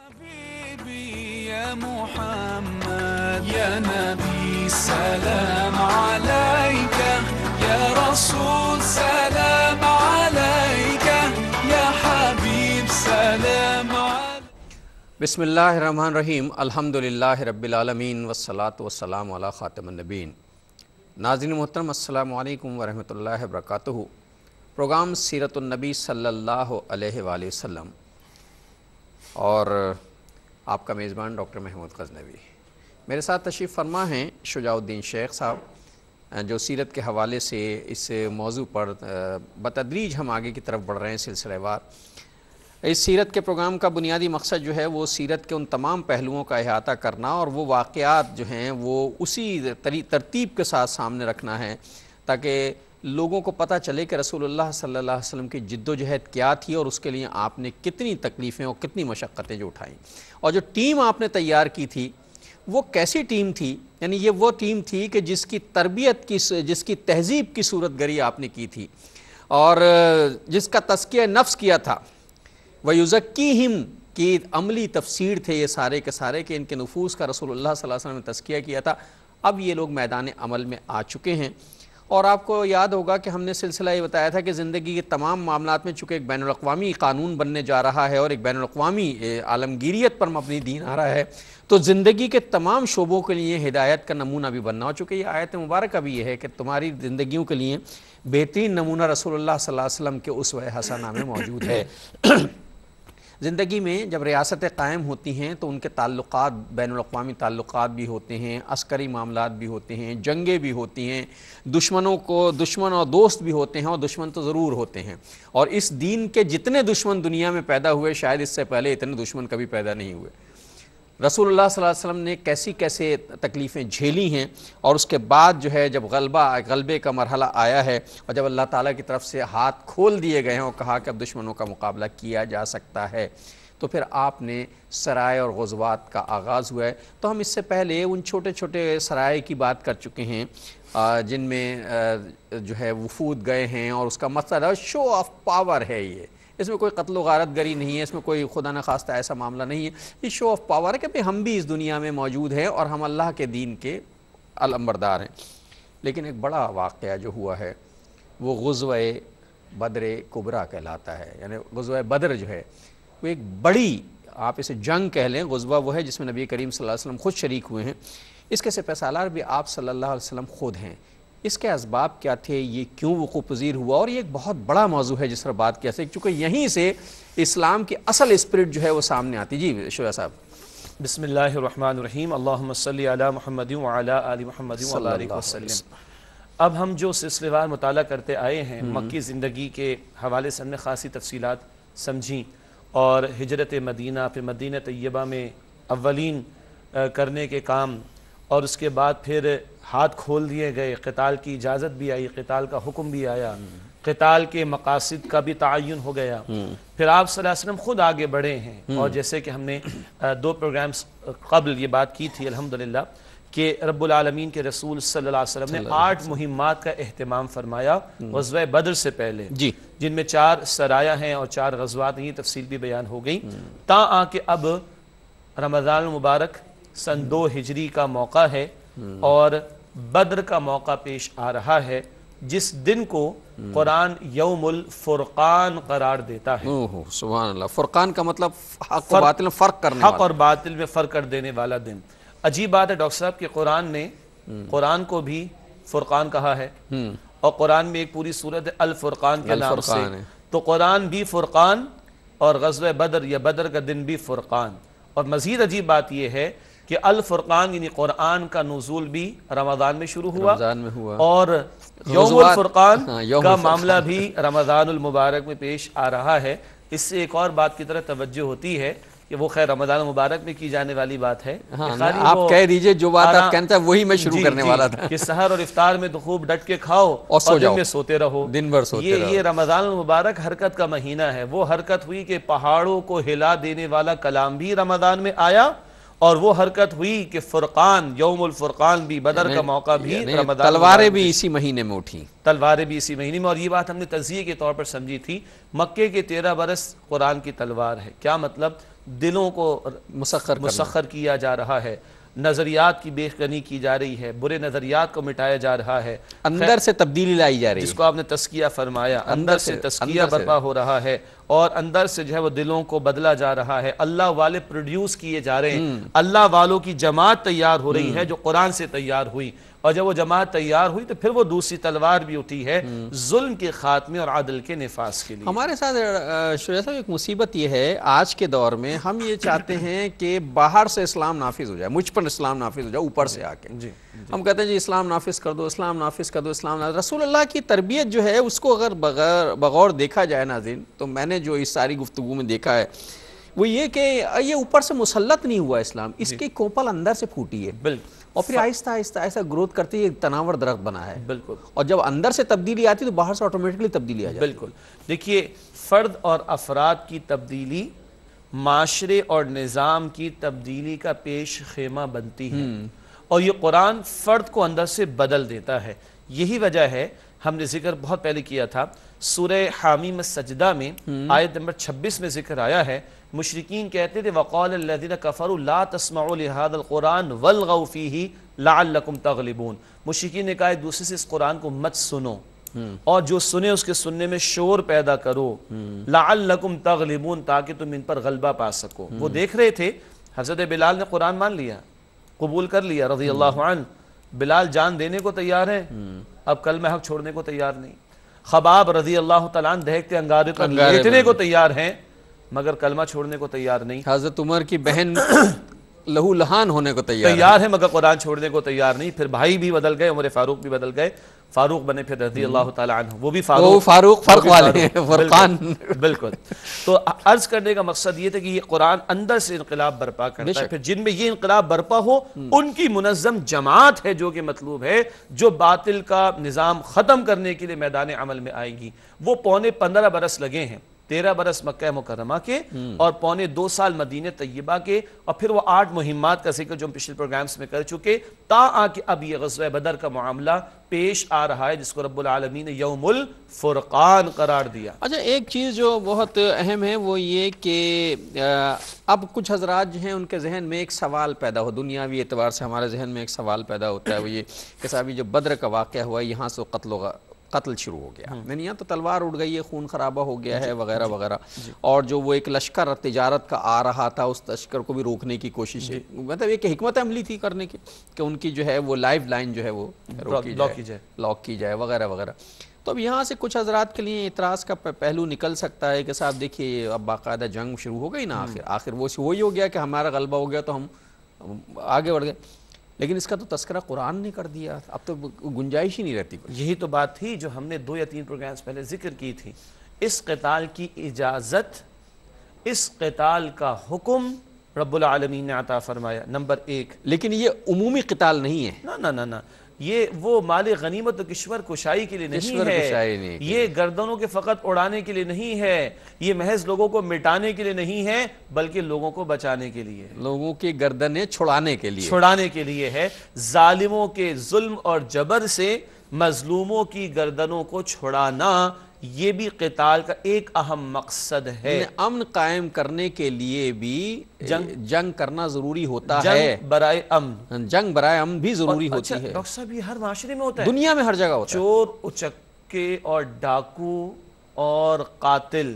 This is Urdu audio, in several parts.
حبيبي يا محمد يا نبي سلام عليك يا رسول سلام عليك يا حبيب سلام عليك بسم اللہ الرحمن الرحیم الحمدللہ رب العالمین والصلاة والسلام علی خاتم النبیین۔ ناظرین محترم السلام علیکم ورحمۃ اللہ وبرکاتہ۔ پروگرام سیرت النبی صلی اللہ علیہ وآلہ وسلم اور آپ کا میزبان ڈاکٹر محمود غزنوی۔ میرے ساتھ تشریف فرما ہیں شجاع الدین شیخ صاحب، جو سیرت کے حوالے سے اس موضوع پر بتدریج ہم آگے کی طرف بڑھ رہے ہیں سلسلہ وار۔ اس سیرت کے پروگرام کا بنیادی مقصد جو ہے وہ سیرت کے ان تمام پہلوؤں کا احاطہ کرنا اور وہ واقعات جو ہیں وہ اسی ترتیب کے ساتھ سامنے رکھنا ہے تاکہ لوگوں کو پتہ چلے کہ رسول اللہ صلی اللہ علیہ وسلم کی جد و جہد کیا تھی اور اس کے لیے آپ نے کتنی تکلیفیں اور کتنی مشقتیں جو اٹھائیں، اور جو ٹیم آپ نے تیار کی تھی وہ کیسی ٹیم تھی۔ یعنی یہ وہ ٹیم تھی کہ جس کی تربیت کی، جس کی تہذیب کی صورت گری آپ نے کی تھی اور جس کا تزکیہ نفس کیا تھا۔ وَيُزَكِّيهِمْ کی عملی تفسیر تھے یہ سارے کے سارے کہ ان کے نفوس کا رسول اللہ صلی اللہ علیہ وسلم نے تزکیہ کیا تھا۔ اب یہ لوگ میدان عمل میں آ چکے ہیں، اور آپ کو یاد ہوگا کہ ہم نے سلسلہ یہ بتایا تھا کہ زندگی کے تمام معاملات میں چونکہ ایک بین الاقوامی قانون بننے جا رہا ہے اور ایک بین الاقوامی عالمگیریت پر مبنی دین آ رہا ہے، تو زندگی کے تمام شعبوں کے لیے ہدایت کا نمونہ بھی بننا ہو چکے۔ یہ آیت مبارکہ بھی یہ ہے کہ تمہاری زندگیوں کے لیے بہترین نمونہ رسول اللہ صلی اللہ علیہ وسلم کے اسوہ حسنہ میں موجود ہے۔ زندگی میں جب ریاستیں قائم ہوتی ہیں تو ان کے تعلقات بین الاقوامی تعلقات بھی ہوتے ہیں، عسکری معاملات بھی ہوتے ہیں، جنگیں بھی ہوتی ہیں، دشمن اور دوست بھی ہوتے ہیں، اور دشمن تو ضرور ہوتے ہیں۔ اور اس دین کے جتنے دشمن دنیا میں پیدا ہوئے شاید اس سے پہلے اتنے دشمن کبھی پیدا نہیں ہوئے۔ رسول اللہ صلی اللہ علیہ وسلم نے کیسے تکلیفیں جھیلی ہیں، اور اس کے بعد جو ہے جب غلبے کا مرحلہ آیا ہے اور جب اللہ تعالیٰ کی طرف سے ہاتھ کھول دیے گئے ہیں اور کہا کہ اب دشمنوں کا مقابلہ کیا جا سکتا ہے، تو پھر آپ نے سرائے اور غزوات کا آغاز ہوا ہے۔ تو ہم اس سے پہلے ان چھوٹے چھوٹے سرائے کی بات کر چکے ہیں جن میں جو ہے وفود گئے ہیں، اور اس کا مقصد ہے شو آف پاور ہے۔ اس میں کوئی قتل و غارت گری نہیں ہے، اس میں کوئی خدا نخواستہ ایسا معاملہ نہیں ہے۔ یہ شو آف پاور ہے کہ ہم بھی اس دنیا میں موجود ہیں اور ہم اللہ کے دین کے علمبردار ہیں۔ لیکن ایک بڑا واقعہ جو ہوا ہے وہ غزوہ بدر کبریٰ کہلاتا ہے۔ یعنی غزوہ بدر جو ہے وہ ایک بڑی، آپ اسے جنگ کہہ لیں، غزوہ وہ ہے جس میں نبی کریم صلی اللہ علیہ وسلم خود شریک ہوئے ہیں۔ اس کے سپہ سالار بھی آپ صلی اللہ علیہ وسلم خود ہیں۔ اس کے اسباب کیا تھے، یہ کیوں وقوع پذیر ہوا، اور یہ ایک بہت بڑا موضوع ہے جس پر بات کیا سکتے، چونکہ یہیں سے اسلام کی اصل اسپرٹ جو ہے وہ سامنے آتی۔ جی شجاع صاحب۔ بسم اللہ الرحمن الرحیم، اللہم صلی علی محمد وعلی آل محمد وبارک وسلم۔ اب ہم جو سلسلے وار مطالعہ کرتے آئے ہیں، مکی زندگی کے حوالے سے ہم نے خاصی تفصیلات سمجھیں، اور ہجرت مدینہ، پھر مدینہ طیبہ میں اولین کرنے کے کام، اور اس کے بعد پھر ہاتھ کھول دیے گئے، قتال کی اجازت بھی آئی، قتال کا حکم بھی آیا، قتال کے مقاصد کا بھی تعین ہو گیا۔ پھر آپ صلی اللہ علیہ وسلم خود آگے بڑھے ہیں، اور جیسے کہ ہم نے 2 پروگرامز قبل یہ بات کی تھی الحمدللہ کہ رب العالمین کے رسول صلی اللہ علیہ وسلم نے 8 مہمات کا اہتمام فرمایا غزوہ بدر سے پہلے، جن میں 4 سرایہ ہیں اور 4 غزوات، یہ تفصیل بھی بیان ہو گئی، تا آ کہ اب رمضان المبارک سن 2 ہجری کا موقع ہے اور بدر کا موقع پیش آ رہا ہے، جس دن کو قرآن یوم الفرقان قرار دیتا ہے۔ سبحان اللہ۔ فرقان کا مطلب حق و باطل میں فرق کرنے والا، حق اور باطل میں فرق کر دینے والا دن۔ عجیب بات ہے ڈاکٹر صاحب کہ قرآن نے قرآن کو بھی فرقان کہا ہے، اور قرآن میں ایک پوری سورت ہے الفرقان کے نام سے، تو قرآن بھی فرقان اور غزوہ بدر یا بدر کا دن بھی فرقان۔ اور مزید عجیب بات یہ ہے کہ الفرقان یعنی قرآن کا نزول بھی رمضان میں شروع ہوا، اور یوم الفرقان کا معاملہ بھی رمضان المبارک میں پیش آ رہا ہے۔ اس سے ایک اور بات کی طرح توجہ ہوتی ہے کہ وہ خیر رمضان المبارک میں کی جانے والی بات ہے، آپ کہہ دیجئے جو بات آپ کہتے ہیں وہی میں شروع کرنے والا تھا کہ سحر اور افطار میں تو خوب ڈٹ کے کھاؤ اور دن میں سوتے رہو، دن بھر سوتے رہو۔ یہ رمضان المبارک حرکت کا مہینہ ہے۔ وہ حرکت ہوئی کہ پہاڑوں کو ہلا دینے والا کلام بھی رمضان میں آیا، اور وہ حرکت ہوئی کہ فرقان، یوم الفرقان بھی، بدر کا موقع بھی، رمضان، تلواریں بھی اسی مہینے میں اٹھی، تلواریں بھی اسی مہینے میں. اور یہ بات ہم نے تجزیے کے طور پر سمجھی تھی. مکے کے 13 برس قرآن کی تلوار ہے. کیا مطلب؟ دلوں کو مسخر کیا جا رہا ہے، نظریات کی بےخنی کی جا رہی ہے، برے نظریات کو مٹایا جا رہا ہے، اندر سے تبدیلی لائی جا رہی ہے، جس کو آپ نے تزکیہ فرمایا، اندر سے تزکیہ برپا ہو رہا ہے، اور اندر سے جو ہے وہ دلوں کو بدلا جا رہا ہے. اللہ والے پروڈیوس کیے جا رہے ہیں، اللہ والوں کی جماعت تیار ہو رہی ہے جو قرآن سے تیار ہوئی. اور جب وہ جماعت تیار ہوئی تو پھر وہ دوسری تلوار بھی اٹھی ہے ظلم کے خاتمے اور عدل کے نفاذ کے لیے. ہمارے ساتھ شریعہ صاحب ایک مصیبت یہ ہے آج کے دور میں، ہم یہ چاہتے ہیں کہ باہر سے اسلام نافذ ہو جائے، مجھ پر اسلام نافذ ہو جائے اوپر سے آ کے. ہم کہتے ہیں جی اسلام نافذ کر دو، اسلام نافذ کر دو، اسلام نافذ. رسول اللہ کی تربیت جو ہے اس کو اگر بغور دیکھا جائے ناظرین، تو میں نے جو اس ساری گفتگو میں دیکھا ہے وہ یہ کہ یہ اوپر سے مسلط نہیں ہوا اسلام، اس کی کوپل اندر سے پھوٹی ہے. بالکل. اور پھر آہستہ آہستہ ایسا گروتھ کرتی ہے، تناور درخت بنا ہے. بالکل. اور جب اندر سے تبدیلی آتی تو باہر سے آٹومیٹکلی تبدیلی آ جاتی ہے. بالکل. دیکھیے، فرد اور افراد کی تبدیلی معاشرے اور نظام کی تبدیلی کا پیش خیمہ بنتی ہے، اور یہ قرآن فرد کو اندر سے بدل دیتا ہے. یہی وجہ ہے، ہم نے ذکر بہت پہلے کیا تھا، سورہ حامیم السجدہ میں آیت نمبر 26 میں ذکر آیا ہے، مشرکین کہتے تھے وَقَالَ الَّذِينَ كَفَرُوا لَا تَسْمَعُوا لِهَذَا الْقُرْآنِ وَالْغَوْا فِيهِ لَعَلَّكُمْ تَغْلِبُونَ. مشرکین نے کہا ایک دوسرے سے اس قرآن کو مت سنو، اور جو سنے اس کے سننے میں شور پیدا کرو، لَعَلَّكُمْ تَغْلِبُونَ، تاکہ تم ان پر غلبہ پا سکو. وہ دیکھ رہے تھے حضرت بلال نے قرآن مان لیا، قبول کر لیا رضی اللہ عنہ. بلال جان دینے کو تیار ہے، اب کلمہ حق چھوڑنے کو تیار نہیں. خباب رضی اللہ تعالیٰ عنہ دہکتے انگارے پر لیٹنے کو تیار ہیں، مگر کلمہ چھوڑنے کو تیار نہیں. حضرت عمر کی بہن لہو لہان ہونے کو تیار ہے، مگر قرآن چھوڑنے کو تیار نہیں. پھر بھائی بھی بدل گئے، عمر فاروق بھی بدل گئے، فاروق بنے پھر رضی اللہ تعالیٰ عنہ. وہ بھی فاروق فرق والے ہیں، فرقان. بالکل. تو عرض کرنے کا مقصد یہ تھا کہ یہ قرآن اندر سے انقلاب برپا کرتا ہے. پھر جن میں یہ انقلاب برپا ہو ان کی منظم جماعت ہے جو کہ مطلوب ہے، جو باطل کا نظام ختم کرنے کے لیے میدان عمل میں آئے گی. وہ 15 برس لگے ہیں، 13 برس مکہ مکرمہ کے اور 2.25 سال مدینہ طیبہ کے، اور پھر وہ 8 مہمات کا ذکر جو ہم پچھلے پروگرامز میں کر چکے، تا آ کے اب یہ غزوہ بدر کا معاملہ پیش آ رہا ہے، جس کو رب العالمین نے یوم الفرقان قرار دیا. اچھا، ایک چیز جو بہت اہم ہے وہ یہ کہ اب کچھ حضرات جو ہیں ان کے ذہن میں ایک سوال پیدا ہو، دنیاوی اعتبار سے ہمارے ذہن میں ایک سوال پیدا ہوتا ہے، وہ یہ کہ صاحب جو بدر کا واقعہ ہوا یہاں سے قتل شروع ہو گیا، نہیں یہاں تو تلوار اٹھ گئی ہے، خون خرابہ ہو گیا ہے وغیرہ وغیرہ، اور جو وہ ایک لشکر تجارت کا آ رہا تھا اس لشکر کو بھی روکنے کی کوشش ہے، مطلب ایک حکمت عملی تھی کرنے کی کہ ان کی جو ہے وہ لائف لائن جو ہے وہ لاک کی جائے وغیرہ وغیرہ. تو اب یہاں سے کچھ حضرات کے لیے اعتراض کا پہلو نکل سکتا ہے کہ صاحب دیکھیے اب باقاعدہ جنگ شروع ہو گئی نا، آخر وہی ہو گیا کہ ہمارا غلبہ ہو گیا تو ہم آگے بڑھ گئے، لیکن اس کا تو تذکرہ قرآن نے کر دیا، اب تو گنجائش ہی نہیں رہتی. یہی تو بات تھی جو ہم نے 2 یا 3 پروگرامز پہلے ذکر کی تھی. اس قتال کی اجازت، اس قتال کا حکم رب العالمین نے عطا فرمایا، نمبر 1. لیکن یہ عمومی قتال نہیں ہے، نہ یہ وہ مال غنیمت و کشور کشائی کے لیے نہیں ہے، یہ گردنوں کے فقط اڑانے کے لیے نہیں ہے، یہ محض لوگوں کو مٹانے کے لیے نہیں ہے، بلکہ لوگوں کو بچانے کے لیے، لوگوں کی گردنیں چھڑانے کے لیے ہے. ظالموں کے ظلم اور جبر سے مظلوموں کی گردنوں کو چھڑانا، یہ بھی قتال کا ایک اہم مقصد ہے. امن قائم کرنے کے لیے بھی جنگ کرنا ضروری ہوتا ہے، جنگ برائے امن بھی ضروری ہوتی ہے. ڈاکٹر صاحب یہ ہر معاشرے میں ہوتا ہے، دنیا میں ہر جگہ ہوتا ہے. چور، اچکے اور ڈاکو اور قاتل،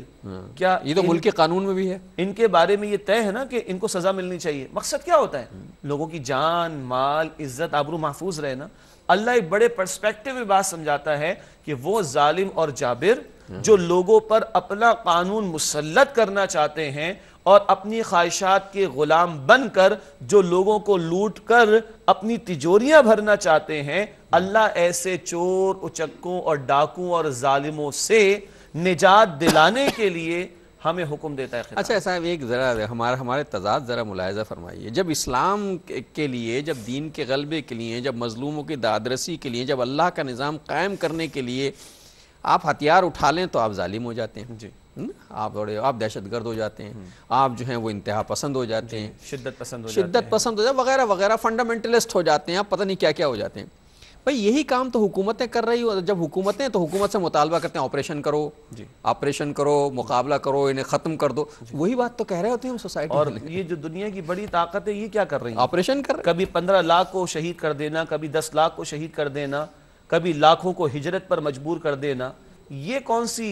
کیا یہ تو ملک کے قانون میں بھی ہے، ان کے بارے میں یہ طے ہے نا کہ ان کو سزا ملنی چاہیے. مقصد کیا ہوتا ہے؟ لوگوں کی جان، مال، عزت، آبرو محفوظ رہے نا. اللہ ایک بڑے پرسپیکٹیو میں بات سمجھاتا ہے کہ وہ ظالم اور جابر جو لوگوں پر اپنا قانون مسلط کرنا چاہتے ہیں اور اپنی خواہشات کے غلام بن کر جو لوگوں کو لوٹ کر اپنی تجوریاں بھرنا چاہتے ہیں، اللہ ایسے چور، اچکوں اور ڈاکوں اور ظالموں سے نجات دلانے کے لیے ہمیں حکم دیتا ہے. اچھا صاحب ایک ذرا ہمارے تضاد ذرا ملاحظہ فرمائیے. جب اسلام کے لیے، جب دین کے غلبے کے لیے، جب مظلوموں کی دادرسی کے لیے، جب اللہ کا نظام قائم کرنے کے لیے آپ ہتھیار اٹھا لیں تو آپ ظالم ہو جاتے ہیں. آپ دہشت گرد ہو جاتے ہیں، آپ جو ہیں وہ انتہا پسند ہو جاتے ہیں، شدت پسند ہو جاتے وغیرہ وغیرہ، فنڈامنٹلسٹ ہو جاتے ہیں، آپ پتہ نہیں کیا کیا ہو جاتے ہیں۔ بھئی یہی کام تو حکومتیں کر رہی ہو، جب حکومتیں تو حکومت سے مطالبہ کرتے ہیں آپریشن کرو، مقابلہ کرو، انہیں ختم کر دو، وہی بات تو کہہ رہے ہوتے ہیں ہم سوسائٹی۔ اور یہ جو دنیا کی بڑی طاقت ہے یہ کیا کر رہی ہیں؟ آپریشن کر رہے، کبھی 15 لاکھ کو شہید کر دینا، کبھی 10 لاکھ کو شہید کر دینا، کبھی لاکھوں کو ہجرت پر مجبور کر دینا، یہ کون سی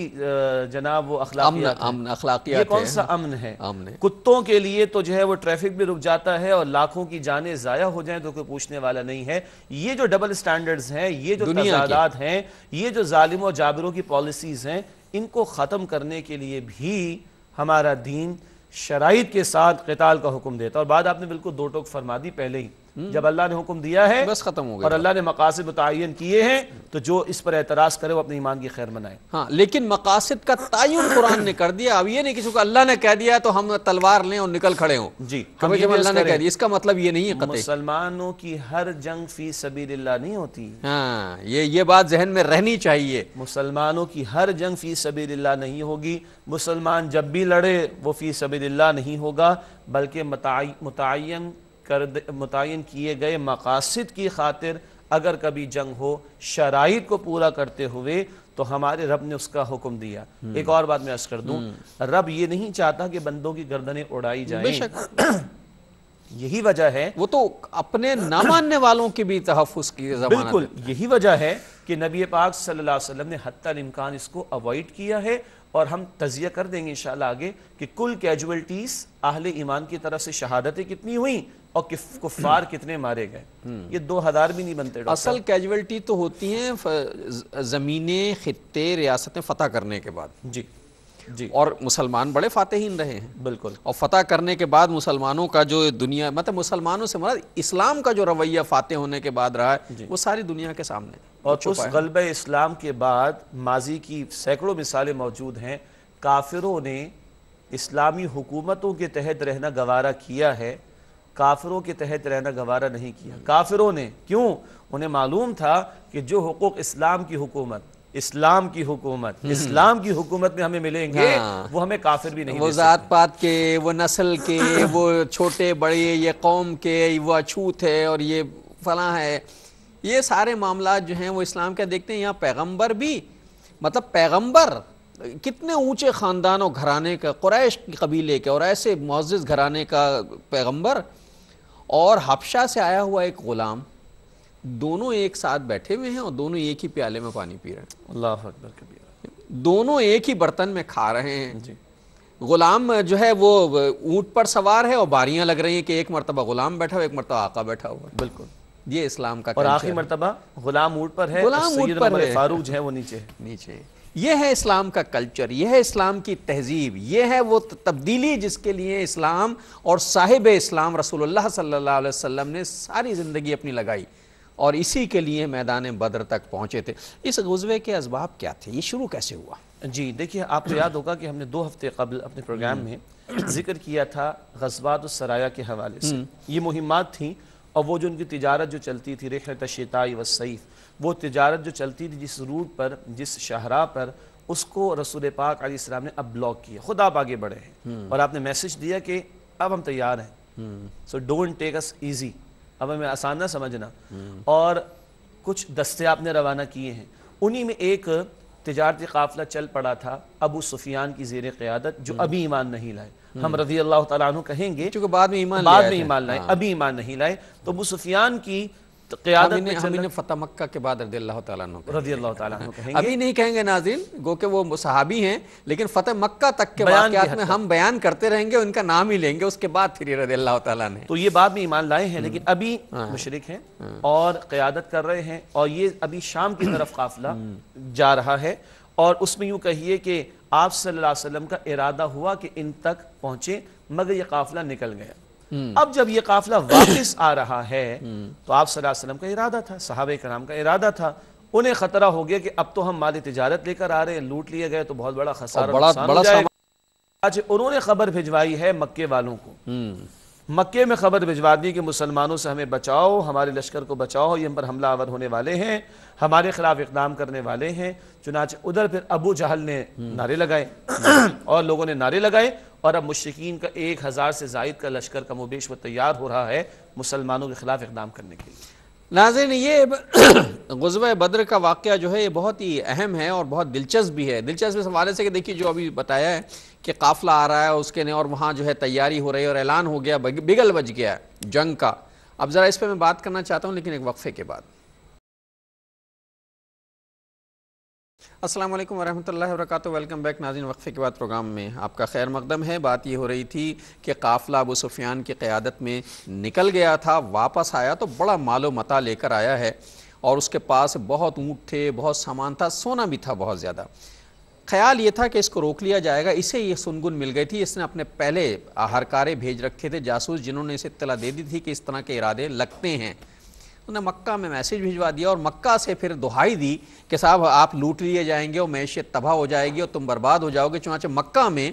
جناب وہ اخلاقیات ہے؟ یہ کون سا امن ہے؟ کتوں کے لیے تو جو ہے وہ ٹریفک بھی رک جاتا ہے اور لاکھوں کی جانیں ضائع ہو جائیں تو کوئی پوچھنے والا نہیں ہے۔ یہ جو ڈبل سٹینڈرڈز ہیں، یہ جو تضادات ہیں، یہ جو ظالموں و جابروں کی پالیسیز ہیں، ان کو ختم کرنے کے لیے بھی ہمارا دین شرائط کے ساتھ قتال کا حکم دیتا ہے۔ اور بات آپ نے بالکل دو ٹوک فرما دی پہلے ہی، جب اللہ نے حکم دیا ہے بس ختم ہو گیا، اور اللہ نے مقاصد متعین کیے ہیں تو جو اس پر اعتراض کرے وہ اپنے ایمان کی خیر منائے۔ ہاں لیکن مقاصد کا تعین قرآن نے کر دیا، اب یہ نہیں کسی کو اللہ نے کہہ دیا تو ہم تلوار لیں اور نکل کھڑے ہوں۔ جی، ہمیں جب اللہ نے کہہ دیا، اس کا مطلب یہ نہیں ہے قطعی۔ مسلمانوں کی ہر جنگ فی سبیل اللہ نہیں ہوتی، ہاں یہ بات ذہن میں رہنی چاہیے۔ مسلمانوں کی ہر جنگ فی سبیل اللہ نہیں ہوگی، مسلمان جب بھی لڑے وہ فی سبیل اللہ نہیں ہوگا، بلکہ متعین کیے گئے مقاصد کی خاطر اگر کبھی جنگ ہو شرائط کو پورا کرتے ہوئے تو ہمارے رب نے اس کا حکم دیا۔ ایک اور بات میں عرض کر دوں، رب یہ نہیں چاہتا کہ بندوں کی گردنیں اڑائی جائیں، بے شک یہی وجہ ہے، وہ تو اپنے نہ ماننے والوں کی بھی تحفظ کی ضمانت ہے۔ بالکل یہی وجہ ہے کہ نبی پاک صلی اللہ علیہ وسلم نے حتی الامکان اس کو اوائڈ کیا ہے، اور ہم تجزیہ کر دیں گے انشاءاللہ آگے کہ کل کیجولیٹیز اہل ایمان کی طرف سے شہادتیں کتنی ہوئیں اور کفار کتنے مارے گئے۔ یہ 2000 بھی نہیں بنتے۔ اصل کیجولیٹی تو ہوتی ہیں زمینیں، خطے، ریاستیں فتح کرنے کے بعد، جی، اور مسلمان بڑے فاتحین رہے ہیں بالکل، اور فتح کرنے کے بعد مسلمانوں کا جو دنیا، مطلب مسلمانوں سے مراد اسلام کا جو رویہ فاتح ہونے کے بعد رہا ہے وہ ساری دنیا کے سامنے، اور اس غلبہ اسلام کے بعد ماضی کی سینکڑوں مثالیں موجود ہیں۔ کافروں نے اسلامی حکومتوں کے تحت رہنا گوارا کیا ہے، کافروں کے تحت رہنا گوارا نہیں کیا۔ کافروں نے کیوں؟ انہیں معلوم تھا کہ جو حقوق اسلام کی حکومت میں ہمیں ملیں گے وہ ہمیں کافر بھی نہیں دے سکتے۔ وہ ذات پات کے، وہ نسل کے، وہ چھوٹے بڑے، یہ قوم کے، وہ اچھوت ہے اور یہ فلاں ہے، یہ سارے معاملات جو ہیں وہ اسلام کے دیکھتے ہیں۔ یہاں پیغمبر بھی، مطلب پیغمبر کتنے اونچے خاندان و گھرانے کا، قریش کی قبیلے کے اور ایسے معزز گھرانے کا پیغمبر، اور حبشہ سے آیا ہوا ایک غلام، دونوں ایک ساتھ بیٹھے ہوئے ہیں اور دونوں ایک ہی پیالے میں پانی پی رہے ہیں، اللہ اکبر کبیر، دونوں ایک ہی برتن میں کھا رہے ہیں۔ غلام جو ہے وہ اونٹ پر سوار ہے اور باریاں لگ رہی ہیں کہ ایک مرتبہ غلام بیٹھا ہوا، ایک مرتبہ آقا بیٹھا ہوا۔ بالکل، یہ اسلام کا اور آخری مرتبہ غلام اونٹ پر ہے، سیدنا عمر فاروق جو ہے وہ نیچے۔ یہ ہے اسلام کا کلچر، یہ ہے اسلام کی تہذیب، یہ ہے وہ تبدیلی جس کے لیے اسلام اور صاحب اسلام رسول اللہ صلی اللہ علیہ وسلم نے ساری زندگی اپنی لگائی، اور اسی کے لیے میدان بدر تک پہنچے تھے۔ اس غزوے کے اسباب کیا تھے؟ یہ شروع کیسے ہوا؟ جی دیکھیے، آپ کو یاد ہوگا کہ ہم نے 2 ہفتے قبل اپنے پروگرام میں ذکر کیا تھا غزوات السرایا کے حوالے سے۔ یہ مہمات تھیں، اور وہ جو ان کی تجارت جو چلتی تھی، رحلۃ الشتاء والصیف، وہ تجارت جو چلتی تھی جس روٹ پر، جس شاہراہ پر، اس کو رسول پاک علیہ السلام نے اب بلاک کیا۔ خود آپ آگے بڑھے ہیں اور آپ نے میسج دیا کہ اب ہم تیار ہیں، so don't take us easy, اب ہمیں آسان نہ سمجھنا، اور کچھ دستے آپ نے روانہ کیے ہیں۔ انہی میں ایک تجارتی قافلہ چل پڑا تھا ابو سفیان کی زیر قیادت، جو ابھی ایمان نہیں لائے۔ ہم رضی اللہ تعالیٰ عنہ کہیں گے چونکہ بعد میں ایمان لائے، ابھی ایمان نہیں لائے۔ تو ابو سفیان کی قیادت میں ہم فتح مکہ کے بعد رضی اللہ تعالیٰ عنہ، رضی اللہ تعالیٰ عنہ کہیں گے، ابھی نہیں کہیں گے ناظرین، گو کہ وہ صحابی ہیں، لیکن فتح مکہ تک کے واقعات میں ہم بیان کرتے رہیں گے، ان کا نام ہی لیں گے، اس کے بعد پھر رضی اللہ تعالیٰ نے۔ تو یہ بعد میں ایمان لائے ہیں، لیکن ابھی مشرک ہیں اور قیادت کر رہے ہیں، اور یہ ابھی شام کی طرف قافلہ جا رہا ہے، اور اس میں یوں کہیے کہ آپ صلی اللہ علیہ وسلم کا ارادہ ہوا کہ ان تک پہنچے، مگر یہ قافلہ نکل گیا۔ اب جب یہ قافلہ واپس آ رہا ہے تو آپ صلی اللہ علیہ وسلم کا ارادہ تھا، صحابہ کرام کا ارادہ تھا، انہیں خطرہ ہو گیا کہ اب تو ہم مال تجارت لے کر آ رہے ہیں، لوٹ لیے گئے تو بہت بڑا خسارہ نقصان ہو جائے گا۔ آج انہوں نے خبر بھجوائی ہے مکے والوں کو، مکے میں خبر بھجوا دی کہ مسلمانوں سے ہمیں بچاؤ، ہمارے لشکر کو بچاؤ، یہ ہم پر حملہ آور ہونے والے ہیں، ہمارے خلاف اقدام کرنے والے ہیں۔ چنانچہ ادھر پھر ابو جہل نے نعرے لگائے اور لوگوں نے نعرے لگائے، اور اب مشرکین کا 1000 سے زائد کا لشکر کم و بیش وہ تیار ہو رہا ہے مسلمانوں کے خلاف اقدام کرنے کے لیے۔ ناظرین، یہ غزوہ بدر کا واقعہ جو ہے یہ بہت ہی اہم ہے اور بہت دلچسپ بھی ہے۔ دلچسپ اس حوالے سے کہ دیکھیے جو ابھی بتایا ہے کہ قافلہ آ رہا ہے اس کے اور وہاں جو ہے تیاری ہو رہی ہے اور اعلان ہو گیا، بگل بج گیا جنگ کا۔ اب ذرا اس پہ میں بات کرنا چاہتا ہوں لیکن ایک وقفے کے بعد۔ السلام علیکم ورحمۃ اللہ وبرکاتہ، ویلکم بیک ناظرین۔ وقفے کے بعد پروگرام میں آپ کا خیر مقدم ہے۔ بات یہ ہو رہی تھی کہ قافلہ ابو سفیان کی قیادت میں نکل گیا تھا، واپس آیا تو بڑا مال و متاع لے کر آیا ہے، اور اس کے پاس بہت اونٹ تھے، بہت سامان تھا، سونا بھی تھا بہت زیادہ۔ خیال یہ تھا کہ اس کو روک لیا جائے گا، اسے یہ سنگن مل گئی تھی۔ اس نے اپنے پہلے ہرکارے بھیج رکھے تھے، جاسوس، جنہوں نے اسے اطلاع دے دی تھی کہ اس طرح کے ارادے لگتے ہیں۔ انہوں نے مکہ میں میسیج بھیجوا دیا اور مکہ سے پھر دہائی دی کہ صاحب آپ لوٹ لیے جائیں گے اور معیشت تباہ ہو جائے گی اور تم برباد ہو جاؤ گے۔ چنانچہ مکہ میں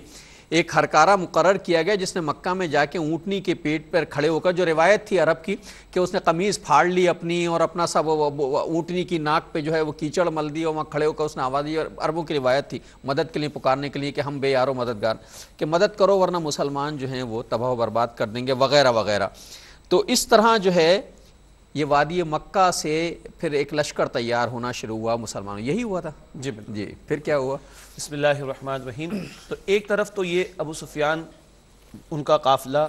ایک ہرکارہ مقرر کیا گیا جس نے مکہ میں جا کے اونٹنی کے پیٹ پر کھڑے ہو کر، جو روایت تھی عرب کی کہ اس نے قمیض پھاڑ لی اپنی اور اپنا سب اونٹنی کی ناک پہ جو ہے وہ کیچڑ مل دی اور وہاں کھڑے ہو کر اس نے آواز دی، اور عربوں کی روایت تھی مدد کے لیے پکارنے کے لیے کہ ہم بے یارو مددگار، کہ مدد کرو ورنہ مسلمان جو ہیں وہ تباہ و برباد کر دیں گے وغیرہ وغیرہ۔ تو اس طرح جو ہے یہ وادی مکہ سے پھر ایک لشکر تیار ہونا شروع ہوا مسلمانوں، یہی ہوا تھا جی بالکل۔ جی پھر کیا ہوا؟ بسم اللہ الرحمن الرحیم۔ تو ایک طرف تو یہ ابو سفیان ان کا قافلہ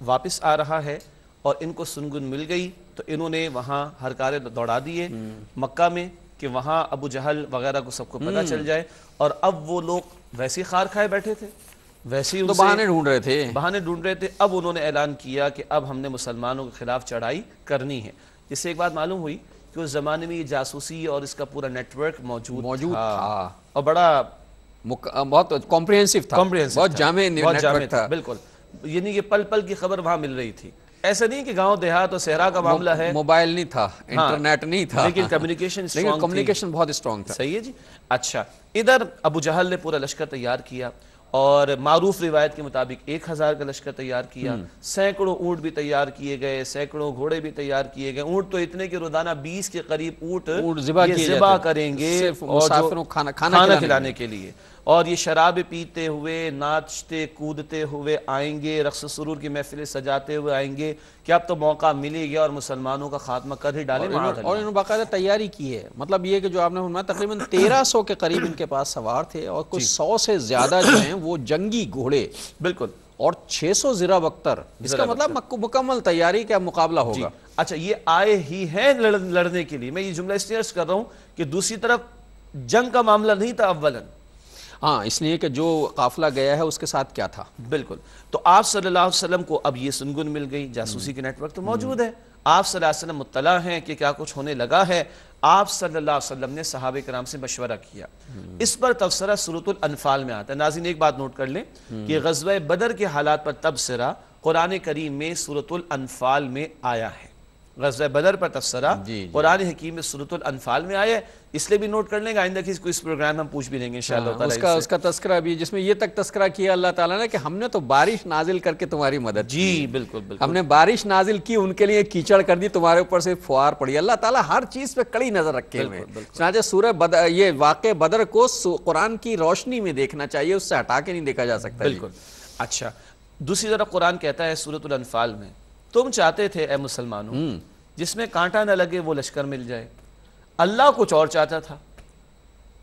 واپس آ رہا ہے اور ان کو سنگن مل گئی، تو انہوں نے وہاں ہرکارے دوڑا دیے مکہ میں کہ وہاں ابو جہل وغیرہ کو سب کو پتہ چل جائے، اور اب وہ لوگ ویسے خار کھائے بیٹھے تھے، ویسے ہی تو بہانے ڈھونڈ رہے تھے۔ اب انہوں نے اعلان کیا کہ اب ہم نے مسلمانوں کے خلاف چڑھائی کرنی ہے، جس سے ایک بات معلوم ہوئی کہ اس زمانے میں یہ جاسوسی اور اس کا پورا نیٹ ورک موجود تھا اور بڑا بہت کمپریہنسو تھا، بہت جامع نیٹ ورک تھا، بالکل۔ یعنی کہ پل پل کی خبر وہاں مل رہی تھی۔ ایسا نہیں کہ گاؤں دیہات اور صحرا کا معاملہ ہے، موبائل نہیں تھا، انٹرنیٹ نہیں تھا، لیکن کمیونیکیشن بہت اسٹرانگ تھا۔ صحیح ہے جی۔ اچھا، ادھر ابو جہل نے پورا لشکر تیار کیا اور معروف روایت کے مطابق 1000 کا لشکر تیار کیا، سینکڑوں اونٹ بھی تیار کیے گئے، سینکڑوں گھوڑے بھی تیار کیے گئے۔ اونٹ تو اتنے کہ روزانہ 20 کے قریب اونٹ ذبح کریں گے مسافروں کو کھانا کھلانے کے لیے، اور یہ شراب پیتے ہوئے، ناچتے کودتے ہوئے آئیں گے، رقص سرور کی محفلیں سجاتے ہوئے آئیں گے کہ اب تو موقع ملے گیا اور مسلمانوں کا خاتمہ کر ہی ڈالے۔ اور انہوں نے باقاعدہ تیاری کی ہے، مطلب یہ کہ جو آپ نے فرمایا تقریباً 1300 کے قریب ان کے پاس سوار تھے، اور کچھ 100 سے زیادہ جو ہیں وہ جنگی گھوڑے، بالکل، اور 600 زرہ بختر۔ اس کا مطلب مکمل تیاری کا مقابلہ ہوگا۔ اچھا، یہ آئے ہی ہیں لڑنے کے لیے۔ میں یہ جملہ اس لیے عرض کر رہا ہوں کہ دوسری طرف جنگ کا معاملہ نہیں تھا اولاً، ہاں، اس لیے کہ جو قافلہ گیا ہے اس کے ساتھ کیا تھا۔ بالکل۔ تو آپ صلی اللہ علیہ وسلم کو اب یہ سنگن مل گئی، جاسوسی کے نیٹ ورک تو موجود ہے، آپ صلی اللہ علیہ وسلم مطلع ہیں کہ کیا کچھ ہونے لگا ہے۔ آپ صلی اللہ علیہ وسلم نے صحابہ کرام سے مشورہ کیا، اس پر تبصرہ سورۃ الانفال میں آتا ہے۔ ناظرین ایک بات نوٹ کر لیں کہ غزوہ بدر کے حالات پر تبصرہ قرآن کریم میں سورۃ الانفال میں آیا ہے۔ غزوہ بدر پر تبصرہ قرآن حکیم میں سورۃ الانفال میں آیا ہے، اس لیے بھی نوٹ کر لیں گے، آئندہ کسی کو اس پروگرام میں ہم پوچھ بھی لیں گے انشاءاللہ تعالی۔ اس کا تذکرہ بھی، جس میں یہ تک تذکرہ کیا اللہ تعالیٰ نے کہ ہم نے تو بارش نازل کر کے تمہاری مدد کی۔ جی بالکل بالکل، ہم نے بارش نازل کی، ان کے لیے کیچڑ کر دی، تمہارے اوپر سے فوار پڑی۔ اللہ تعالیٰ ہر چیز پہ کڑی نظر رکھے ہوئے ہیں۔ چنانچہ سورہ بدر، یہ واقع بدر کو قرآن کی روشنی میں دیکھنا چاہیے، اس سے ہٹا کے نہیں دیکھا جا سکتا۔ بالکل۔ اچھا، دوسری طرف قرآن کہتا ہے سورۃ الانفال میں، تم چاہتے تھے اے مسلمانوں جس میں کانٹا نہ لگے وہ لشکر مل جائے، اللہ کچھ اور چاہتا تھا۔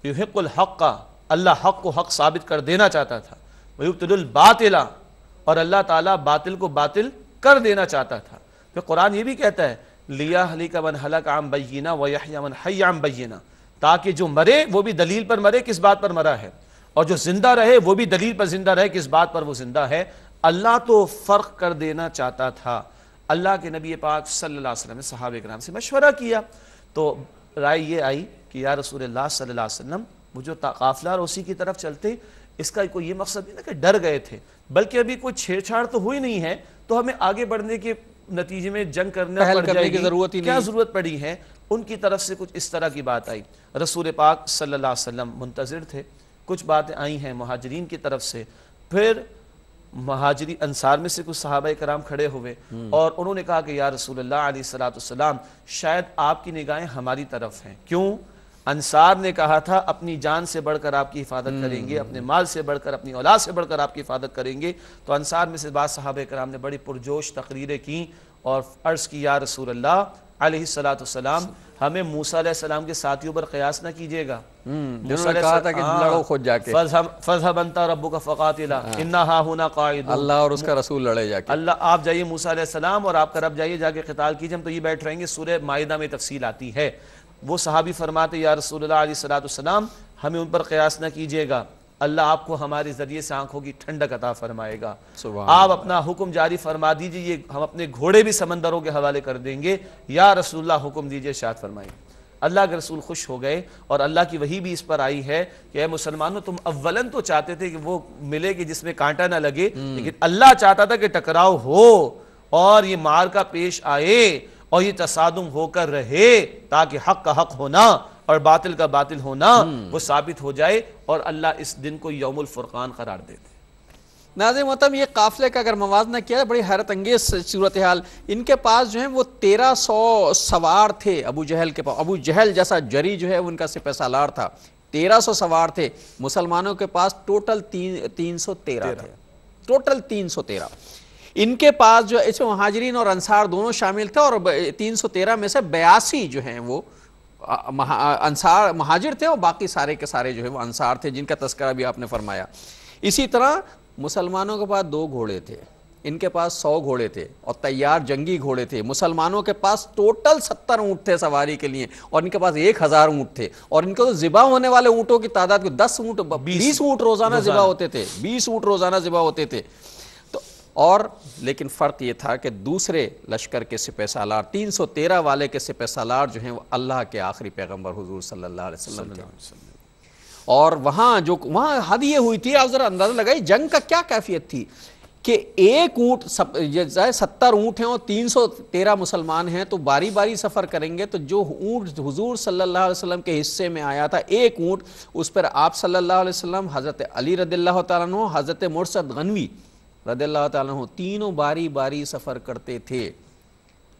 یحق الحق کا، اللہ حق کو حق ثابت کر دینا چاہتا تھا، ویبطل الباطل، اور اللہ تعالیٰ باطل کو باطل کر دینا چاہتا تھا۔ پھر قرآن یہ بھی کہتا ہے لیہلک من ہلک عن بینہ ویحیی من حی عن بینہ، تاکہ جو مرے وہ بھی دلیل پر مرے کس بات پر مرا ہے، اور جو زندہ رہے وہ بھی دلیل پر زندہ رہے کس بات پر وہ زندہ ہے۔ اللہ تو فرق کر دینا چاہتا تھا۔ اللہ کے نبی پاک صلی اللہ علیہ وسلم نے صحابہ کرام سے مشورہ کیا، تو رائے یہ آئی کہ یا رسول اللہ صلی اللہ علیہ وسلم، وہ جو قافلہ روسی کی طرف چلتے، اس کا کوئی یہ مقصد نہیں تھا کہ ڈر گئے تھے، بلکہ ابھی کوئی چھیڑ چھاڑ تو ہوئی نہیں ہے، تو ہمیں آگے بڑھنے کے نتیجے میں جنگ کرنا پڑ جائے گی، کیا ضرورت پڑی ہے۔ ان کی طرف سے کچھ اس طرح کی بات آئی۔ رسول پاک صلی اللہ علیہ وسلم منتظر تھے، کچھ باتیں آئی ہیں مہاجرین کی طرف سے، پھر مہاجری انصار میں سے کچھ صحابہ کرام کھڑے ہوئے اور انہوں نے کہا کہ یا رسول اللہ علیہ الصلوۃ والسلام شاید آپ کی نگاہیں ہماری طرف ہیں. کیوں؟ انصار نے کہا تھا اپنی جان سے بڑھ کر آپ کی حفاظت کریں گے، اپنے مال سے بڑھ کر، اپنی اولاد سے بڑھ کر آپ کی حفاظت کریں گے. تو انصار میں سے بعض صحابہ کرام نے بڑی پرجوش تقریریں کی اور عرض کی یا رسول اللہ علیہ الصلوۃ والسلام ہمیں موسیٰ علیہ السلام کے ساتھیوں پر قیاس نہ کیجیے گا. جنہوں نے کہا تھا کہ لڑو خود جا کے، فَاذْهَبْ أَنْتَ رَبُّكَ فَقَاتِلَا إِنَّا هَاهُنَا قَاعِدُونَ، اللہ اور اس کا رسول لڑے جا کے. اللہ آپ جائیے موسیٰ علیہ السلام اور آپ کا رب جائیے جا کے قتال کیجئے، ہم تو یہ بیٹھ رہیں گے. سورہ مائدہ میں تفصیل آتی ہے. وہ صحابی فرماتے یا رسول اللہ علیہ الصلوۃ والسلام ہمیں ان پر قیاس نہ کیجیے گا، اللہ آپ کو ہمارے ذریعے سے آنکھوں کی ٹھنڈک عطا فرمائے گا. آپ اپنا حکم جاری فرما دیجئے، یہ ہم اپنے گھوڑے بھی سمندروں کے حوالے کر دیں گے. یا رسول اللہ حکم دیجئے، ارشاد فرمائیے. اللہ کے رسول خوش ہو گئے اور اللہ کی وحی بھی اس پر آئی ہے کہ اے مسلمانوں تم اولن تو چاہتے تھے کہ وہ ملے کہ جس میں کانٹا نہ لگے، لیکن اللہ چاہتا تھا کہ ٹکراؤ ہو اور یہ معرکہ پیش آئے اور یہ تصادم ہو کر رہے تاکہ حق کا حق ہونا اور باطل کا باطل ہونا وہ ثابت ہو جائے اور اللہ اس دن کو یوم الفرقان قرار دیتے. ناظرین محترم، یہ قافلے کا اگر موازنہ کیا بڑی حیرت انگیز صورتحال. ان کے پاس جو ہیں وہ 1300 سوار تھے. ابو جہل کے پاس، ابو جہل جیسا جری جو ہے ان کا سپہ سالار تھا. 1300 سوار تھے. مسلمانوں کے پاس ٹوٹل 313 تھے. ٹوٹل 313. ان کے پاس جو اس میں مہاجرین اور انصار دونوں شامل تھے اور 313 میں سے 82 جو ہیں وہ انصار مہاجر تھے اور باقی سارے کے سارے جو ہے وہ انصار تھے جن کا تذکرہ بھی آپ نے فرمایا. اسی طرح مسلمانوں کے پاس 2 گھوڑے تھے، ان کے پاس 100 گھوڑے تھے اور تیار جنگی گھوڑے تھے. مسلمانوں کے پاس ٹوٹل 70 اونٹ تھے سواری کے لیے اور ان کے پاس 1000 اونٹ تھے. اور ان کو تو ذبح ہونے والے اونٹوں کی تعداد کو 10 اونٹ 20 اونٹ روزانہ ذبح ہوتے تھے. 20 اونٹ روزانہ ذبح ہوتے تھے. اور لیکن فرق یہ تھا کہ دوسرے لشکر کے سپہ سالار 313 والے کے سپہ سالار جو ہیں وہ اللہ کے آخری پیغمبر حضور صلی اللہ علیہ وسلم تھے. اور وہاں حد یہ ہوئی تھی، آپ ذرا اندازہ لگائی جنگ کا کیا کیفیت تھی کہ ایک اونٹ 70 اونٹ ہیں اور 313 مسلمان ہیں تو باری باری سفر کریں گے. تو جو اونٹ حضور صلی اللہ علیہ وسلم کے حصے میں آیا تھا ایک اونٹ، اس پر آپ صلی اللہ علیہ وسلم، حضرت علی رضی اللہ تعالیٰ عنہ، حضرت مرشد غنوی رضی اللہ تعالیٰ عنہ تینوں باری باری سفر کرتے تھے.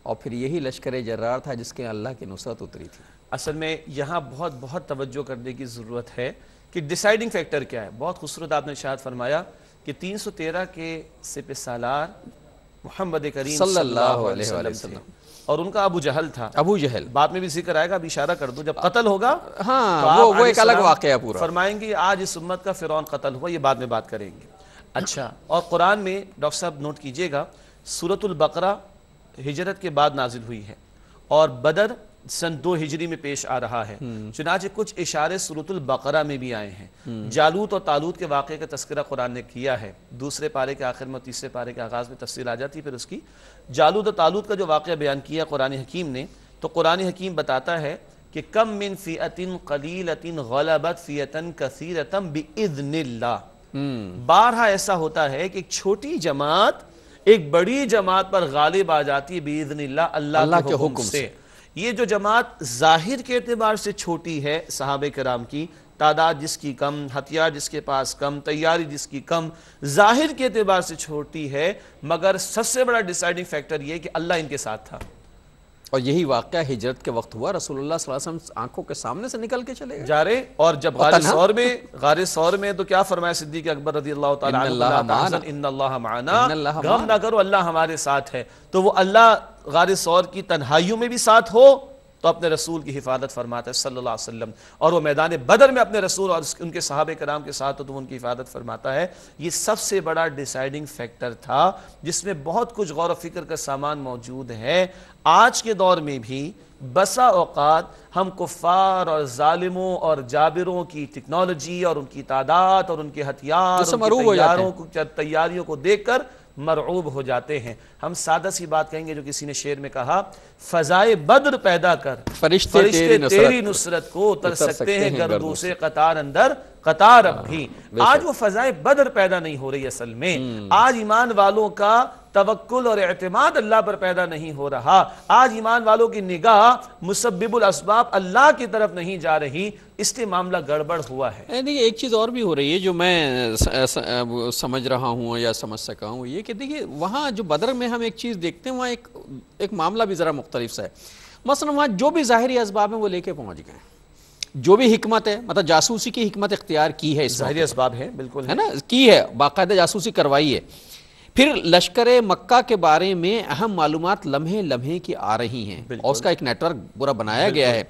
اور پھر یہی لشکر جرار تھا جس کے اللہ کی نصرت اتری تھی. اصل میں یہاں بہت توجہ کرنے کی ضرورت ہے کہ ڈیسائیڈنگ فیکٹر کیا ہے. بہت خوبصورت آپ نے ارشاد فرمایا کہ 313 کے سپہ سالار محمد کریم صلی اللہ علیہ وسلم اور ان کا ابو جہل تھا. ابو جہل بعد میں بھی ذکر آئے گا، ابھی اشارہ کر دوں، جب قتل ہوگا ہاں وہ ایک الگ واقعہ پورا فرمائیں گے آج اس امت کا فرعون قتل ہوا، یہ بعد میں بات کریں گے. اچھا، اور قرآن میں ڈاکٹر صاحب نوٹ کیجئے گا سورۃ البقرہ ہجرت کے بعد نازل ہوئی ہے اور بدر سن 2 ہجری میں پیش آ رہا ہے. چنانچہ کچھ اشارے سورۃ البقرہ میں بھی آئے ہیں. جالوت اور طالوت کے واقعے کا تذکرہ قرآن نے کیا ہے. 2 پارے کے آخر میں اور 3 پارے کے آغاز میں تفصیل آ جاتی ہے. پھر اس کی جالوت اور طالوت کا جو واقعہ بیان کیا قرآن حکیم نے، تو قرآن حکیم بتاتا ہے کہ کم من فئۃ قلیلۃ غلبت فئۃ کثیرۃ باذن اللہ. بارہا ایسا ہوتا ہے کہ ایک چھوٹی جماعت ایک بڑی جماعت پر غالب آ جاتی ہے باذن اللہ، اللہ کے حکم سے. یہ جو جماعت ظاہر کے اعتبار سے چھوٹی ہے، صحابہ کرام کی تعداد جس کی کم، ہتھیار جس کے پاس کم، تیاری جس کی کم، ظاہر کے اعتبار سے چھوٹی ہے، مگر سب سے بڑا ڈیسائیڈنگ فیکٹر یہ کہ اللہ ان کے ساتھ تھا. اور یہی واقعہ ہجرت کے وقت ہوا. رسول اللہ صلی اللہ علیہ وسلم آنکھوں کے سامنے سے نکل کے چلے گئے جا رہے. اور جب غار ثور میں تو کیا فرمایا صدیق اکبر رضی اللہ تعالیٰ عنہ، ان اللہ معنا، غم نہ کرو اللہ ہمارے ساتھ ہے. تو وہ اللہ غار ثور کی تنہائیوں میں بھی ساتھ ہو تو اپنے رسول کی حفاظت فرماتا ہے صلی اللہ علیہ وسلم، اور وہ میدان بدر میں اپنے رسول اور ان کے صحابہ کرام کے ساتھ ہو تو ان کی حفاظت فرماتا ہے. یہ سب سے بڑا ڈیسائیڈنگ فیکٹر تھا جس میں بہت کچھ غور و فکر کا سامان موجود ہے. آج کے دور میں بھی بسا اوقات ہم کفار اور ظالموں اور جابروں کی ٹیکنالوجی اور ان کی تعداد اور ان کے ہتھیار تیاریوں کو دیکھ کر مرعوب ہو جاتے ہیں. ہم سادہ سی بات کہیں گے جو کسی نے شعر میں کہا، فضائے بدر پیدا کر فرشتے تیری نصرت کو اتر سکتے ہیں گردوں سے قطار اندر قطار اب بھی. آج وہ فضائے بدر پیدا نہیں ہو رہی اصل میں. آج ایمان والوں کا توکل اور اعتماد اللہ پر پیدا نہیں ہو رہا. آج ایمان والوں کی نگاہ مسبب الاسباب اللہ کی طرف نہیں جا رہی. اس لیے معاملہ گڑبڑ ہوا ہے. دیکھیے ایک چیز اور بھی ہو رہی ہے جو میں سمجھ رہا ہوں یا سمجھ سکا ہوں، یہ کہ دیکھیے وہاں جو بدر میں ہم ایک چیز دیکھتے ہیں، وہاں ایک معاملہ بھی ذرا مختلف سا ہے. مثلا وہاں جو بھی ظاہری اسباب ہیں وہ لے کے پہنچ گئے، جو بھی حکمت ہے، مطلب جاسوسی کی حکمت اختیار کی ہے، ظاہری اسباب ہے بالکل ہے نا، کی ہے، باقاعدہ جاسوسی کروائی ہے. پھر لشکر مکہ کے بارے میں اہم معلومات لمحے لمحے کی آ رہی ہیں اور اس کا ایک نیٹ ورک پورا بنایا گیا ہے.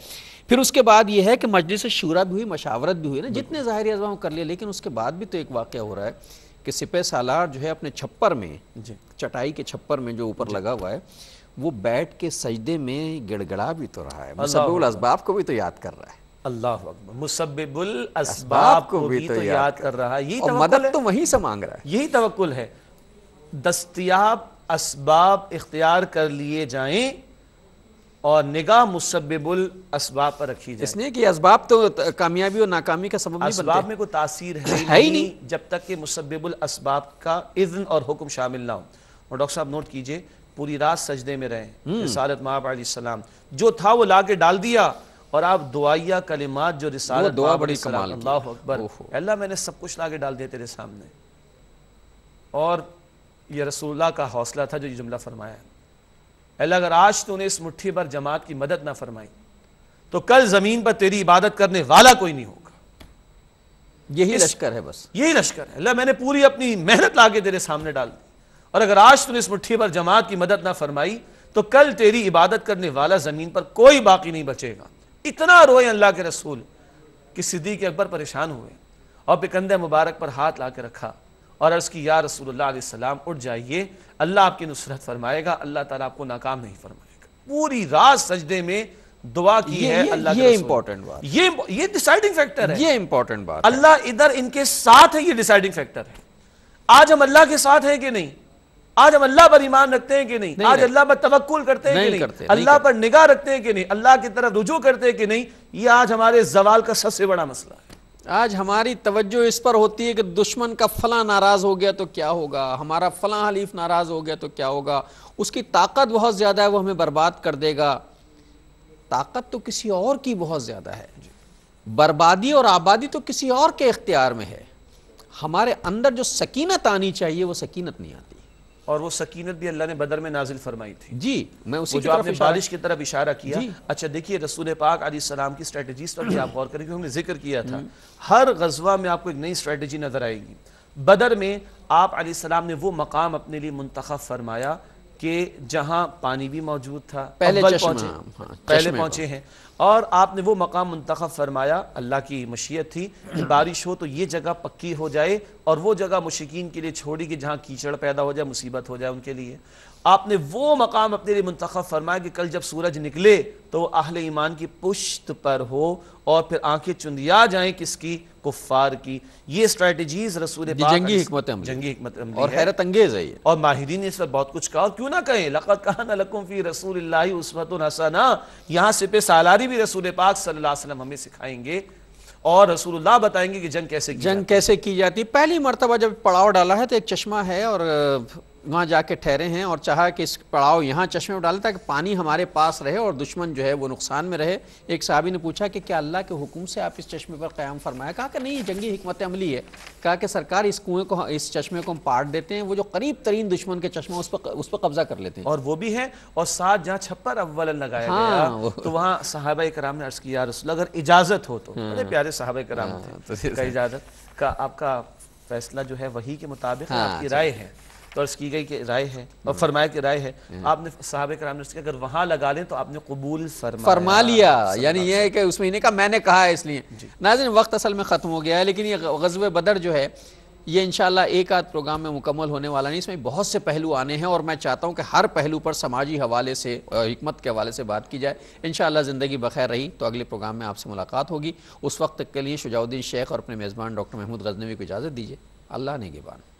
پھر اس کے بعد یہ ہے کہ مجلس شورا بھی ہوئی، مشاورت بھی ہوئی نا، جتنے ظاہری اسباب کر لیے. لیکن اس کے بعد بھی تو ایک واقعہ ہو رہا ہے کہ سپہ سالار جو ہے اپنے چھپر میں، چٹائی کے چھپر میں جو اوپر لگا ہوا ہے، وہ بیٹھ کے سجدے میں گڑگڑا بھی تو رہا ہے، مسبب الاسباب کو بھی تو یاد کر رہا ہے. اللہ اکبر، مسبب الاسباب کو بھی تو یاد کر رہا ہے. اور مدد تو وہیں سے مانگ رہا ہے. یہی توکل ہے. دستیاب اسباب اختیار کر لیے جائیں اور نگاہ مسبب الاسباب پر رکھی جائے. اس لیے کہ اسباب تو کامیابی اور ناکامی کا سبب نہیں بنتے. اسباب میں کوئی تاثیر ہے ہی نہیں جب تک کہ مسبب الاسباب کا اذن اور حکم شامل نہ ہو. اور ڈاکٹر صاحب نوٹ کیجئے، پوری رات سجدے میں رہے، رسالت مآب علیہ السلام جو تھا وہ لا کے ڈال دیا، اور آپ دعائیہ کلمات جو رسالت دعا مآب بڑی علیہ السلام، کمال کی. اللہ اکبر، اللہ میں نے سب کچھ لا کے ڈال دیا تیرے سامنے. اور یہ رسول اللہ کا حوصلہ تھا جو یہ جملہ فرمایا ہے، اللہ اگر آج تو نے اس مٹھی بھر جماعت کی مدد نہ فرمائی تو کل زمین پر تیری عبادت کرنے والا کوئی نہیں ہوگا. یہی لشکر ہے، بس یہی لشکر ہے. اللہ میں نے پوری اپنی محنت لا کے تیرے سامنے ڈال دی، اور اگر آج تو نے اس مٹھی بھر جماعت کی مدد نہ فرمائی تو کل تیری عبادت کرنے والا زمین پر کوئی باقی نہیں بچے گا. اتنا روئے اللہ کے رسول کہ صدیق اکبر پریشان ہوئے اور بکندہ مبارک پر ہاتھ لا کے رکھا اور عرض کی، یا رسول اللہ علیہ السلام اٹھ جائیے، اللہ آپ کی نصرت فرمائے گا، اللہ تعالیٰ آپ کو ناکام نہیں فرمائے گا. پوری رات سجدے میں دعا کی ہے اللہ کے رسول. یہ امپورٹنٹ بات، یہ ڈیسائیڈنگ فیکٹر ہے. یہ امپورٹنٹ بات، اللہ ادھر ان کے ساتھ ہے، یہ ڈیسائیڈنگ فیکٹر ہے. آج ہم اللہ کے ساتھ ہیں کہ نہیں؟ آج ہم اللہ پر ایمان رکھتے ہیں کہ نہیں؟ آج اللہ پر توکل کرتے ہیں کہ نہیں؟ اللہ پر نگاہ رکھتے ہیں کہ نہیں؟ اللہ کی طرف رجوع کرتے ہیں کہ نہیں؟ یہ آج ہمارے زوال کا سب سے بڑا مسئلہ ہے. آج ہماری توجہ اس پر ہوتی ہے کہ دشمن کا فلاں ناراض ہو گیا تو کیا ہوگا، ہمارا فلاں حلیف ناراض ہو گیا تو کیا ہوگا، اس کی طاقت بہت زیادہ ہے، وہ ہمیں برباد کر دے گا. طاقت تو کسی اور کی بہت زیادہ ہے، بربادی اور آبادی تو کسی اور کے اختیار میں ہے. ہمارے اندر جو سکینت آنی چاہیے وہ سکینت نہیں آتی، اور وہ سکینت بھی اللہ نے بدر میں نازل فرمائی تھی. جی میں اسی جو آپ نے بارش کی طرف اشارہ کیا. اچھا دیکھیے رسول پاک علیہ السلام کی سٹریٹجیز پر بھی آپ غور کریں، کہ ہم نے ذکر کیا تھا ہر غزوہ میں آپ کو ایک نئی سٹریٹجی نظر آئے گی. بدر میں آپ علیہ السلام نے وہ مقام اپنے لیے منتخب فرمایا کہ جہاں پانی بھی موجود تھا، پہلے پہنچے ہیں، اور آپ نے وہ مقام منتخب فرمایا، اللہ کی مشیت تھی کہ بارش ہو تو یہ جگہ پکی ہو جائے، اور وہ جگہ مشرکین کے لیے چھوڑی کہ جہاں کیچڑ پیدا ہو جائے، مصیبت ہو جائے ان کے لیے. آپ نے وہ مقام اپنے لیے منتخب فرمایا کہ کل جب سورج نکلے تو وہ اہل ایمان کی پشت پر ہو، اور پھر آنکھیں چندیا جائیں کس کی؟ کفار کی. یہ اسٹریٹجیز رسول پاک جنگی حکمت عملی اور حیرت انگیز ہے یہ. اور ماہرین نے اس پر بہت کچھ کہا، اور کیوں نہ کہیں لقد کان لکم فی رسول اللہ اسوۃ حسنہ. یہاں سپہ سالاری بھی رسول پاک صلی اللہ علیہ وسلم ہمیں سکھائیں گے، اور رسول اللہ بتائیں گے کہ جنگ کیسے کی جاتی. پہلی مرتبہ جب پڑاؤ ڈالا ہے تو ایک چشمہ ہے، اور وہاں جا کے ٹھہرے ہیں، اور چاہا کہ اس پڑاؤ یہاں چشمے میں ڈالا تاکہ پانی ہمارے پاس رہے اور دشمن جو ہے وہ نقصان میں رہے. ایک صحابی نے پوچھا کہ کیا اللہ کے حکم سے آپ اس چشمے پر قیام فرمایا؟ کہا کہ نہیں، یہ جنگی حکمت عملی ہے. کہا کہ سرکار اس کنویں کو، اس چشمے کو ہم پاٹ دیتے ہیں، وہ جو قریب ترین دشمن کے چشمہ اس پر قبضہ کر لیتے ہیں، اور وہ بھی ہے. اور ساتھ جہاں چھپر اول لگایا گیا تو وہاں صحابہ کرام نے عرض کیا، یا رسول اللہ اگر اجازت ہو تو. بڑے پیارے صحابہ کرام تھے. کا اجازت کا آپ کا فیصلہ جو ہے وہی کے مطابق آپ کی رائے ہے، تو عرض کی گئی کہ رائے ہے، اور فرمایا کہ رائے ہے. آپ نے صحابہ کرام نے اگر وہاں لگا لیں تو آپ نے قبول فرما لیا. یعنی یہ ہے کہ اس میں نہیں کہا میں نے کہا ہے اس لیے. ناظرین وقت اصل میں ختم ہو گیا ہے، لیکن یہ غزوہ بدر جو ہے یہ انشاءاللہ ایک آدھ پروگرام میں مکمل ہونے والا نہیں. اس میں بہت سے پہلو آنے ہیں، اور میں چاہتا ہوں کہ ہر پہلو پر سماجی حوالے سے، حکمت کے حوالے سے بات کی جائے. انشاءاللہ زندگی بخیر رہی تو اگلے پروگرام میں آپ سے ملاقات ہوگی. اس وقت تک کے لیے شجاع الدین شیخ اور اپنے میزبان ڈاکٹر محمود غزنوی کو اجازت دیجیے. اللہ نگہبان.